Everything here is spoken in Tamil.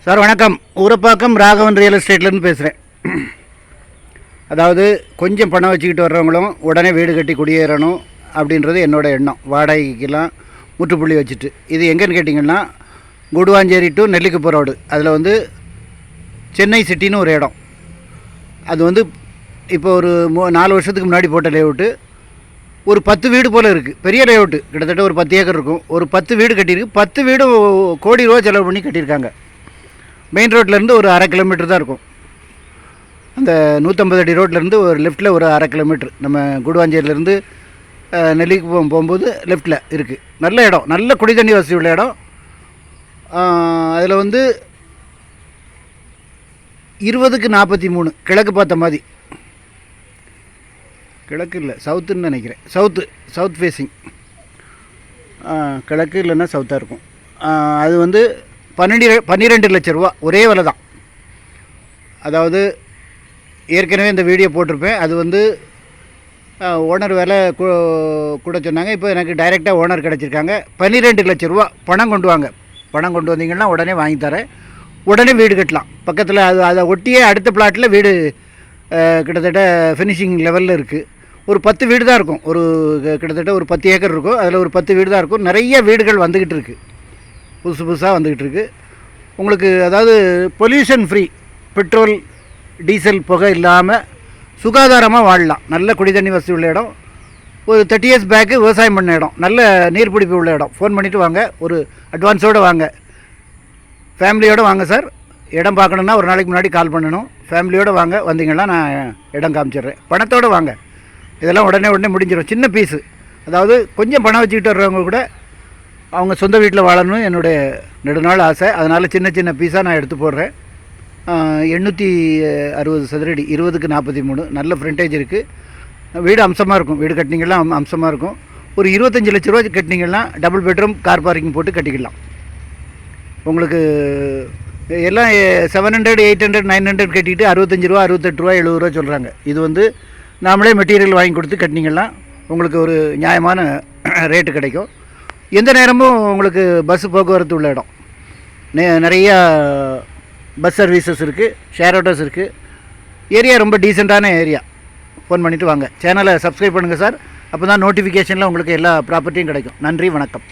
சார் வணக்கம். ஊரப்பாக்கம் ராகவன் ரியல் எஸ்டேட்லேருந்து பேசுகிறேன். அதாவது கொஞ்சம் பணம் வச்சுக்கிட்டு வர்றவங்களும் உடனே வீடு கட்டி குடியேறணும் அப்படின்றது என்னோடய எண்ணம். வாடகைக்கெல்லாம் முற்றுப்புள்ளி வச்சுட்டு இது எங்கேன்னு கேட்டிங்கன்னா குடுவாஞ்சேரி டு நெல்லிக்குப்பம் ரோடு. அதில் சென்னை சிட்டின்னு ஒரு இடம். அது இப்போ ஒரு 4 வருஷத்துக்கு முன்னாடி போட்ட லேஅவுட்டு. ஒரு 10 வீடு போல் இருக்குது. பெரிய லேஅவுட்டு, கிட்டத்தட்ட ஒரு 10 ஏக்கர் இருக்கும். ஒரு 10 வீடு கட்டியிருக்கு. 10 வீடு கோடி ரூபா செலவு பண்ணி கட்டியிருக்காங்க. மெயின் ரோட்லேருந்து ஒரு 1/2 கிலோமீட்டர் தான் இருக்கும். அந்த 150 அடி ரோட்லேருந்து ஒரு லெஃப்ட்டில் ஒரு 1/2 கிலோமீட்ரு. நம்ம குடுவாஞ்சேரியிலேருந்து நெல்லிக்குப்பம் போகும்போது லெஃப்ட்டில் இருக்குது. நல்ல இடம், நல்ல குடி தண்ணி வசதி உள்ள இடம். அதில் 20க்கு 43 கிழக்கு பார்த்த மாதிரி. கிழக்கு இல்லை, சவுத்துன்னு நினைக்கிறேன். South facing. கிழக்கு இல்லைன்னா சவுத்தாக இருக்கும். அது 12 லட்ச ரூபா ஒரே விலை தான். அதாவது ஏற்கனவே இந்த வீடியோ போட்டிருப்பேன். அது ஓனர் விலை கூட சொன்னாங்க. இப்போ எனக்கு டைரெக்டாக ஓனர் கிடச்சிருக்காங்க. 12 லட்ச ரூபா பணம் கொண்டு வாங்க. பணம் கொண்டு வந்தீங்கன்னா உடனே வாங்கி தரேன். உடனே வீடு கட்டலாம். பக்கத்தில் அதை ஒட்டியே அடுத்த பிளாட்டில் வீடு கிட்டத்தட்ட ஃபினிஷிங் லெவலில் இருக்குது. ஒரு 10 வீடு தான் இருக்கும். கிட்டத்தட்ட ஒரு 10 ஏக்கர் இருக்கும். அதில் ஒரு 10 வீடு தான் இருக்கும். நிறைய வீடுகள் வந்துக்கிட்டு இருக்குது. புதுசாக வந்துக்கிட்டு இருக்குது. உங்களுக்கு அதாவது பொல்யூஷன் ஃப்ரீ, பெட்ரோல் டீசல் புகை இல்லாமல் சுகாதாரமாக வாழலாம். நல்ல குடி தண்ணி வசதி உள்ள இடம். ஒரு 30 இயர்ஸ் பேக்கு விவசாயம் பண்ண இடம். நல்ல நீர்பிடிப்பு உள்ள இடம். ஃபோன் பண்ணிவிட்டு வாங்க. ஒரு அட்வான்ஸோடு வாங்க. ஃபேமிலியோடு வாங்க சார். இடம் பார்க்கணுன்னா ஒரு நாளைக்கு முன்னாடி கால் பண்ணணும். ஃபேமிலியோடு வாங்க. வந்தீங்கன்னா நான் இடம் காமிச்சிடுறேன். பணத்தோடு வாங்க. இதெல்லாம் உடனே முடிஞ்சிடும். சின்ன பீஸு. அதாவது கொஞ்சம் பணம் வச்சுக்கிட்டு வர்றவங்க கூட அவங்க சொந்த வீட்டில் வாழணும் என்னுடைய நெடுநாள் ஆசை. அதனால் சின்ன பீஸாக நான் எடுத்து போடுறேன். 860 சதுரடி, 20க்கு 43. நல்ல ஃப்ரண்டேஜ் இருக்குது. வீடு அம்சமாக இருக்கும். வீடு கட்டினீங்கன்னா அம்சமாக இருக்கும். ஒரு 25 லட்ச ரூபா கட்டினீங்கன்னா டபுள் பெட்ரூம் கார் பார்க்கிங் போட்டு கட்டிக்கலாம். உங்களுக்கு எல்லாம் 700, 800, 900 கட்டிட்டு 65 ரூபா, 68 ரூபா, 70 ரூபா சொல்கிறாங்க. இது நாமளே மெட்டீரியல் வாங்கி கொடுத்து கட்டினீங்கன்னா உங்களுக்கு ஒரு நியாயமான ரேட்டு கிடைக்கும். எந்த நேரமும் உங்களுக்கு பஸ்ஸு போக்குவரத்து உள்ள இடம். நிறையா பஸ் சர்வீசஸ் இருக்குது, ஷேர் ஆட்டோஸ் இருக்குது. ஏரியா ரொம்ப டீசெண்டான ஏரியா. ஃபோன் பண்ணிவிட்டு வாங்க. சேனலை சப்ஸ்கிரைப் பண்ணுங்கள் சார். அப்போ தான் நோட்டிஃபிகேஷனில் உங்களுக்கு எல்லா ப்ராப்பர்ட்டியும் கிடைக்கும். நன்றி, வணக்கம்.